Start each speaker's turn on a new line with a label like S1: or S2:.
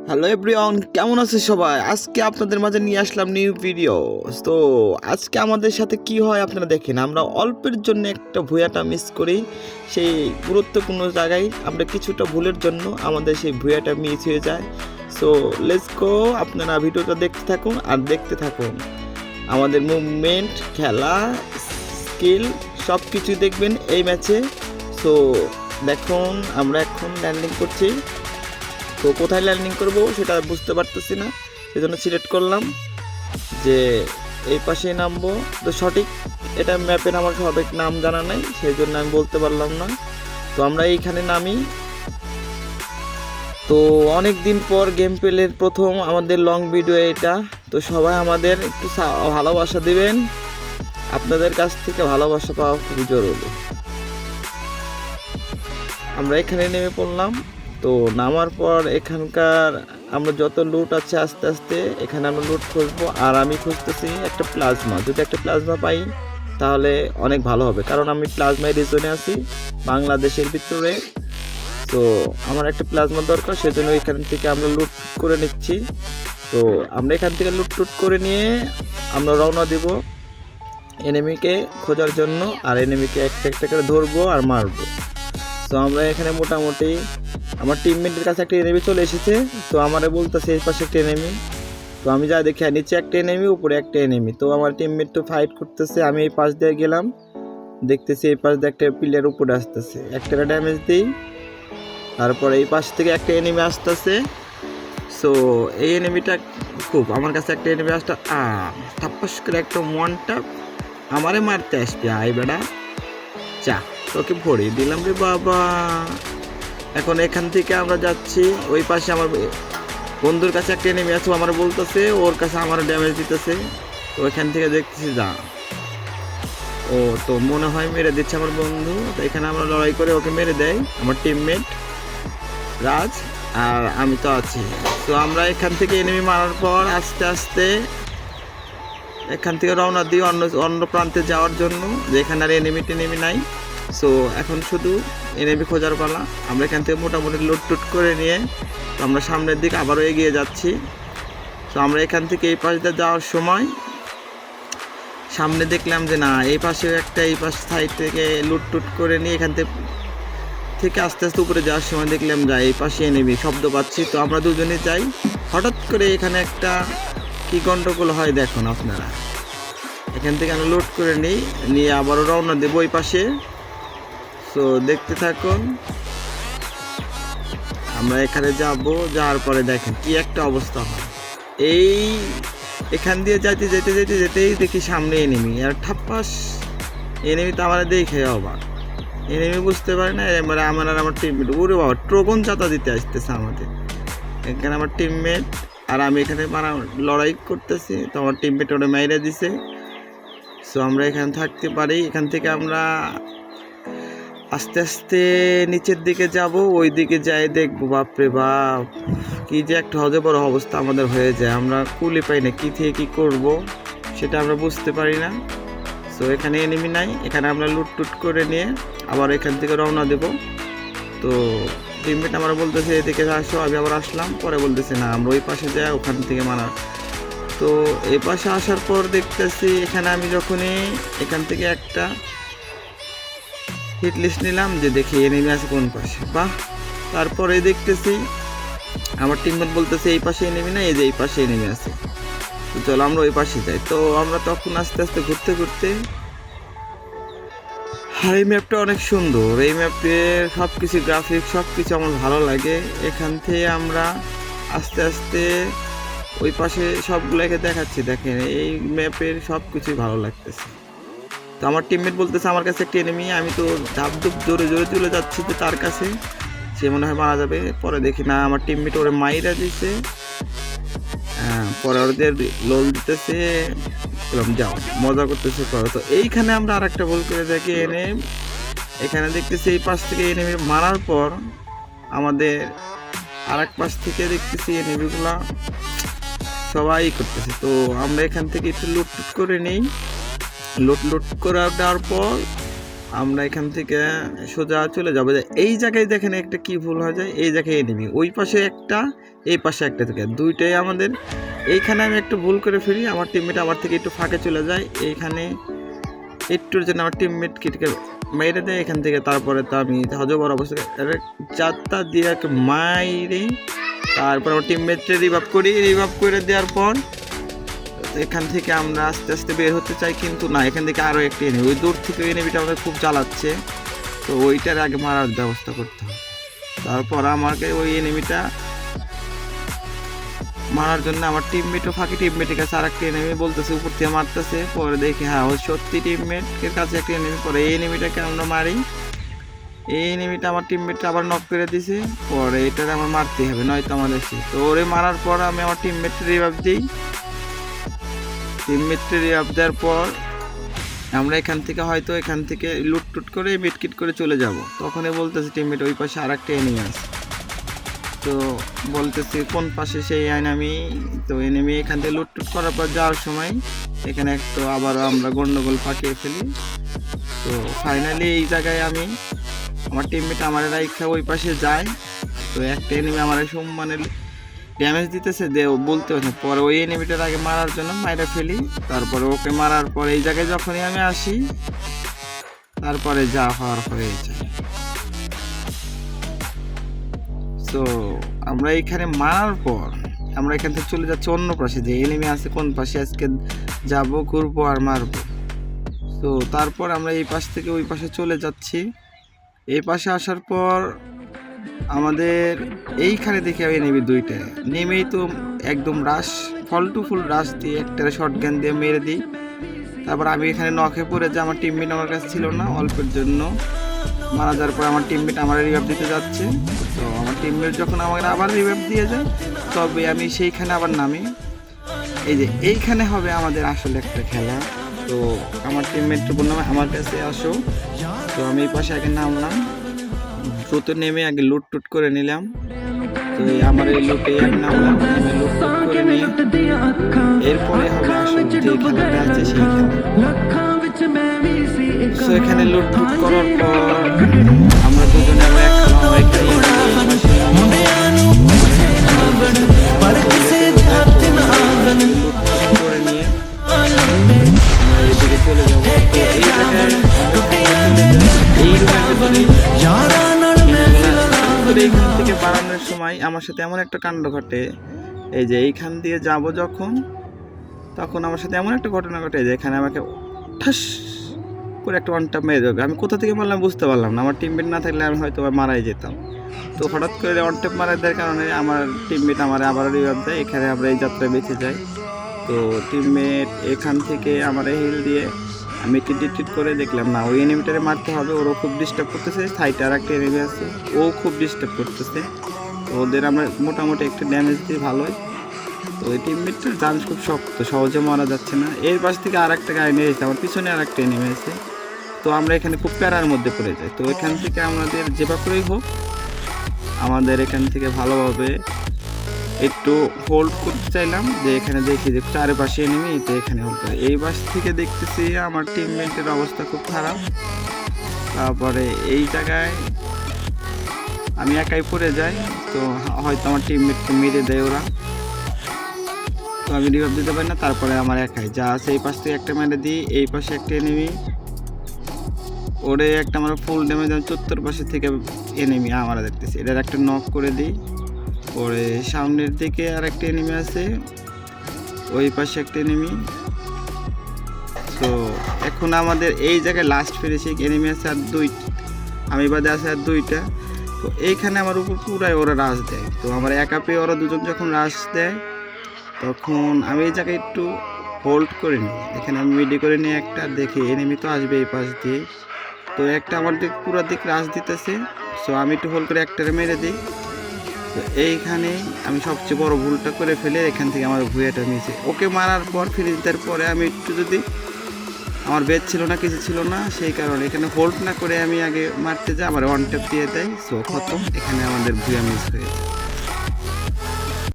S1: Hello everyone, কেমন আছে সবাই? আজকে আপনাদের মাঝে নিয়ে আসলাম নিউ ভিডিও। তো আজকে আমাদের সাথে কি হয় আপনারা দেখেন। আমরা অল্পের জন্য একটা ভুয়াটা মিস করি, সেই গুরুত্বপূর্ণ জায়গায় আমরা কিছুটা ভুলের জন্য আমাদের সেই ভুয়াটা মিস হয়ে যায়। সো লেটস গো, আপনারা ভিডিওটা দেখতে থাকুন আর দেখতে থাকুন। আমাদের মুভমেন্ট, খেলা, স্কিল সব কিছু দেখবেন এই ম্যাচে। সো দেখুন, আমরা এখন ল্যান্ডিং করছি। তো কোথায় ল্যান্ডিং করব সেটা বুঝতে পারতেছি না, সেজন্য সিলেক্ট করলাম যে এই পাশে নামবো। তো সঠিক এটা ম্যাপের আমার সঠিক নাম জানা নাই, সেই জন্য আমি বলতে পারলাম না। তো আমরা এইখানে নামি। তো অনেক দিন পর গেম প্লের প্রথম আমাদের লং ভিডিও এটা। তো সবাই আমাদের একটু ভালোবাসা দিবেন, আপনাদের কাছ থেকে ভালোবাসা পাওয়া খুবই জরুরি। আমরা এখানে নেমে পড়লাম। তো নামার পর এখানকার আমরা যত লুট আছে আস্তে আস্তে এখানে আমরা লুট খুঁজবো। আর আমি খুঁজতেছি একটা প্লাজমা, যদি একটা প্লাজমা পাই তাহলে অনেক ভালো হবে, কারণ আমি প্লাজমায় রিজনে আছি বাংলাদেশের ভিতরে। তো আমার একটা প্লাজমা দরকার, সেজন্য এখান থেকে আমরা লুট করে নিচ্ছি। তো আমরা এখান থেকে লুট টুট করে নিয়ে আমরা রওনা দিব এনিমিকে খোঁজার জন্য। আর এনিমিকে একটা একটা করে ধরবো আর মারবো। তো আমরা এখানে মোটামুটি আমার টিমমেটের কাছে একটা এনিমি চলে এসেছে। তো আমারে বলতেছে এই পাশে একটা এনিমি। তো আমি যা দেখি নিচে একটা এনিমি, উপরে একটা এনিমি। তো আমার টিমমেট তো ফাইট করতেছে, আমি এই পাশ দিয়ে গেলাম, দেখতেছি এই পাশ দিয়ে একটা প্লেয়ার উপরে আসতেছে, একটা ড্যামেজ দিই। তারপরে এই পাশ থেকে একটা এনিমি আসতেছে। সো এই এনিমিটা খুব আমার কাছে একটা এনিমি আসটা ঠাপ্পাস করে একটা মনটা আমারে মারতে আসবে। আই বেড়া চা, তোকে ভরিয়ে দিলাম রে বাবা। এখন এখান থেকে আমরা যাচ্ছি ওই পাশে, আমার বন্ধুর কাছে একটা এনিমি আছে, আমার বলতেছে ওর কাছে আমার ড্যামেজ দিতেছে। তো এখান থেকে দেখতেছি যা, ও তো মনে হয় মেরে দিচ্ছে আমার বন্ধু। তো এখানে আমরা লড়াই করে ওকে মেরে দেয় আমার টিমমেট রাজ, আর আমি তো আছি। তো আমরা এখান থেকে এনিমি মারার পর আস্তে আস্তে এখান থেকে রওনা দিই অন্য প্রান্তে যাওয়ার জন্য, যেখানে আর এনিমি টেনিমি নাই। সো এখন শুধু এনিমি খোঁজার পালা। আমরা এখান থেকে মোটামুটি লুট টুট করে নিয়ে আমরা সামনের দিকে আবারও এগিয়ে যাচ্ছি। তো আমরা এখান থেকে এই পাশ দিয়ে যাওয়ার সময় সামনে দেখলাম যে না, এই পাশে একটা, এই পাশ সাইড থেকে লুট টুট করে নিয়ে এখান থেকে আস্তে আস্তে উপরে যাওয়ার সময় দেখলাম যা এই পাশে এনিমি শব্দ পাচ্ছি। তো আমরা দুজনে যাই, হঠাৎ করে এখানে একটা কি গন্ডগোল হয় দেখুন আপনারা। এখান থেকে আমরা লুট করে নিয়ে আবারও রওনা দেবো ওই পাশে। তো দেখতে থাকুন, আমরা এখানে যাওয়ার পরে দেখেন কি একটা অবস্থা হয়। এখান দিয়ে যেতেই দেখি সামনে এনিমি, আর ঠাপ্পাস এনিমি তো আমার দেখে অবাক। এনিমি বুঝতে পারে না এবারে আমার আর আমার টিমমেট, ওরে বাবা ট্রোগন চাতা দিতে আসতেছে আমাদের। এখানে আমার টিমমেট আর আমি এখানে লড়াই করতেছি। তো আমার টিমমেট ওটা মাইরা দিছে। সো আমরা এখানে থাকতে পারি। এখান থেকে আমরা আস্তে আস্তে নিচের দিকে যাব, ওই দিকে যাই দেখবো বাপরে বাপ কি যে একটা বড় অবস্থা আমাদের হয়ে যায়। আমরা কুলি পাই না কি থেকে কি করব সেটা আমরা বুঝতে পারি না। সো এখানে এনিমি নাই, এখানে আমরা লুট টুট করে নিয়ে আবার এখান থেকে রওনা দেব। তো টিমমেট আমার বলতেছে এদিকে আসো, আমি আবার আসলাম, পরে বলতেছে না আমরা ওই পাশে যাই, ওখান থেকে মারা। তো এই পাশে আসার পর দেখতেছি এখানে আমি যখনই এখান থেকে একটা হিট লিস্ট নিলাম যে দেখি এনিমি আছে কোন পাশে, বাহ। তারপরে দেখতেছি আমার টিমমেট বলতেছে এই পাশে এনিমি না, এই যে এই পাশে এনিমি আছে, তো চলো আমরা ওই পাশে যাই। তো আমরা তখন আস্তে আস্তে ঘুরতে ঘুরতে, এই ম্যাপটা অনেক সুন্দর, এই ম্যাপের সব কিছু গ্রাফিক্স সব কিছু আমার ভালো লাগে। এখান থেকে আমরা আস্তে আস্তে ওই পাশে সবগুলোকে দেখাচ্ছি, দেখেন এই ম্যাপের সব কিছুই ভালো লাগতেছে। তো আমার টিমমেট বলতেছে আমার কাছে একটা এনিমি, আমি তো ধাপ ধুপ জোরে জোরে চলে যাচ্ছি তো তার কাছে, সে মনে হয় মারা যাবে। পরে দেখি না আমার টিমমেট ওরে মাইরা দিছে, পরে ওদের লোল দিতেছে, যাও মজা করতেছে করো। তো এইখানে আমরা আর একটা ভুল করে দেখি, এখানে দেখতেছি এই পাশ থেকে এনিমি মারার পর আমাদের আর এক পাশ থেকে দেখতেছি এনিমিগুলা সবাই করতেছে। তো আমরা এখান থেকে একটু লুট টুট করে নিই, লুট করে দেওয়ার পর আমরা এখান থেকে সোজা চলে যাবো। এই জায়গায় দেখেন একটা কি ভুল হয়ে যায়, এই জায়গায় এনিমি ওই পাশে একটা, এই পাশে একটা থেকে দুইটাই আমাদের। এইখানে আমি একটু ভুল করে ফেলি, আমার টিমমেট আমার থেকে একটু ফাঁকে চলে যায়, এইখানে একটুর জন্য আমার টিমমেট কিটকে মেরে দেয় এখান থেকে। তারপরে তো আমি হজবর অবস্থা চারটা দিয়ে মাইরে তারপর আমার টিমমেটকে রিভাইভ করি। রিভাইভ করে দেওয়ার পর এখান থেকে আমরা আস্তে আস্তে বের হতে চাই, কিন্তু না, এখান থেকে আরও একটি এনিমি, ওই দূর থেকে এনিমিটা আমাদের খুব জ্বালাচ্ছে। তো ওইটার আগে মারার ব্যবস্থা করতে হবে। তারপর আমাকে ওই এনিমিটা মারার জন্য আমার টিমমেটও ফাঁকি, টিমমেটের কাছে আর একটা এনিমি বলতেছে উপর থেকে মারতেছে। পরে দেখি হ্যাঁ ওই সত্যি টিমমেটের কাছে একটা এনিমি। পরে এই এনিমিটাকে আমরা মারি, এই এনিমিটা আমার টিমমেটটা আবার নক করে দিছে। পরে এটার আমার মারতেই হবে, নয়তো আমাদের শেষ। তো ওরে মারার পর আমি আমার টিমমেটকে রিভাইভ দিই। টিমমেটকে রিভাইভ দেওয়ার পর আমরা এখান থেকে হয়তো এখান থেকে লুটটুট করে মিটকিট করে চলে যাব। তখনই বলতেছে টিমমেট ওই পাশে আর একটা এনিমি আছে। তো বলতেছি কোন পাশে, সেই এনিমি। তো এনিমি এখান থেকে লুটটুট করার পর যাওয়ার সময় এখানে একটু আবারও আমরা গন্ডগোল পাকিয়ে ফেলি। তো ফাইনালি এই জায়গায় আমি আমার টিমমেট আমার রাইখা ওই পাশে যায়। তো একটা এনিমি আমার মানে ড্যামেজ দিতেছে বলতে হচ্ছে। পরে ওই এনিমিটার আগে মারার জন্য মাইরা ফেলি। তারপরে ওকে মারার পর এই জায়গায় যখনই আমি আসি, তারপরে যা হওয়ার হয়ে যায়। তো আমরা এইখানে মারার পর আমরা এখান থেকে চলে যাচ্ছি অন্য পাশে, যে এনিমি আছে কোন পাশে আজকে যাব, ঘুরবো আর মারবো। তো তারপর আমরা এই পাশ থেকে ওই পাশে চলে যাচ্ছি। এই পাশে আসার পর আমাদের এইখানে দেখে আমি নেমে দুইটা নেমেই তো একদম রাশ, ফল টু ফুল রাশ দিয়ে একটা শর্ট গান দিয়ে মেরে দিই। তারপর আমি এখানে নখে পড়ে যে আমার টিমমেট আমার কাছে ছিল না, অল্পের জন্য মারা যাওয়ার পর আমার টিমমেট আমার রিভাইভ দিতে যাচ্ছে। তো আমার টিমমেট যখন আমাকে আবার রিভাইভ দিয়ে যায়, তবে আমি সেইখানে আবার নামি। এই যে এইখানে হবে আমাদের আসলে একটা খেলা। তো আমার টিমমেটকে বললাম আমার কাছে আসো। তো আমি এই পাশে আগে নামলাম, দ্রুত নেমে আগে লুট টুট করে নিলাম। তো আমার এই লুটে নামলাম, নেমে লুট টুট করে নিয়ে এরপরে হবে আসলে যে খেলাটা আছে সেই খেলা। তো এখানে লুট টুট করার পর আমরা দুজনে আবার এক করে নিয়ে এদিকে চলে যাবো। তো এই জায়গায় এইখান থেকে বাড়ানোর সময় আমার সাথে এমন একটা কাণ্ড ঘটে, এই যে এইখান দিয়ে যাব যখন, তখন আমার সাথে এমন একটা ঘটনা ঘটে যে এখানে আমাকে ঠাস করে একটা ওয়ান ট্যাপ মেরে দেবে। আমি কোথা থেকে মারলাম বুঝতে পারলাম না, আমার টিমমেট না থাকলে আমি হয়তো মারাই যেতাম। তো হঠাৎ করে ওয়ান ট্যাপ মারা দেওয়ার কারণে আমার টিমমেট আমার আবার রিভাইভ দেয়। এখানে আমরা এই যাত্রায় বেঁচে যাই। তো টিমমেট এখান থেকে আমার হিল দিয়ে আমি টিট করে দেখলাম না, ওই এনিমিটারে মারতে হবে, ওরও খুব ডিস্টার্ব করতেছে। সাইডে আর একটা এনিমি আছে, ও খুব ডিস্টার্ব করতেছে। তো ওদের আমরা মোটামুটি একটা ড্যামেজ দিই ভালোই। তো ওই টিমমেটটার চান্স খুব শক্ত, সহজে মারা যাচ্ছে না। এর পাশ থেকে আর একটা গাড়ি নিয়ে এসেছে, আমার পিছনে আর একটা এনিমি আছে। তো আমরা এখানে খুব প্যারার মধ্যে পড়ে যাই। তো এখান থেকে আমাদের যেভাবে করেই হোক আমাদের এখান থেকে ভালোভাবে একটু হোল্ড করতে চাইলাম, যে এখানে দেখি যে চারিপাশে এনিমি। তো এখানে হোল্ড করে এই পাশ থেকে দেখতেছি আমার টিমমেটের অবস্থা খুব খারাপ। তারপরে এই জায়গায় আমি একাই পড়ে যাই। তো হয়তো আমার টিমমেটকে মেরে দেয় ওরা, তো আমি রিভাইভ দিতে পারি না। তারপরে আমার একাই যা আছে এই পাশ থেকে একটা মেরে দিই, এই পাশে একটা এনিমি, ওরে একটা আমার ফুল ড্যামেজ, আমি চত্বর পাশে থেকে এনিমি আমরা দেখতেছি, এটার একটা নক করে দিই। পরে সামনের দিকে আর একটা এনিমি আছে, ওই পাশে একটা এনিমি। তো এখন আমাদের এই জায়গায় লাস্ট ফিনিশিং এনিমি আছে আর দুইটা, আমি বাদে আছে আর দুইটা। তো এইখানে আমার উপর পুরাই ওরা রাশ দেয়। তো আমার একা পেয়ে ওরা দুজন যখন রাশ দেয়, তখন আমি এই জায়গায় একটু হোল্ড করে নিই। এখানে আমি মিডি করে নিই একটা, দেখি এনিমি তো আসবে এই পাশ দিয়ে। তো একটা আমার দিক পুরো দিক রাশ দিতেছে, সো আমি একটু হোল্ড করে একটারে মেরে দিই। তো এইখানে আমি সবচেয়ে বড় ভুলটা করে ফেলে এখান থেকে আমার ভুয়াটা মিশে ওকে মারার পর ফিনিশ দেওয়ার পরে আমি একটু যদি আমার বেদ ছিল না কিছু ছিল না, সেই কারণে এখানে হোল্ড না করে আমি আগে মারতে যাই, আমার ওয়ান ট্যাপ দিয়ে দেয়। সো খতম, এখানে আমাদের ভুয়া মিস হয়েছে।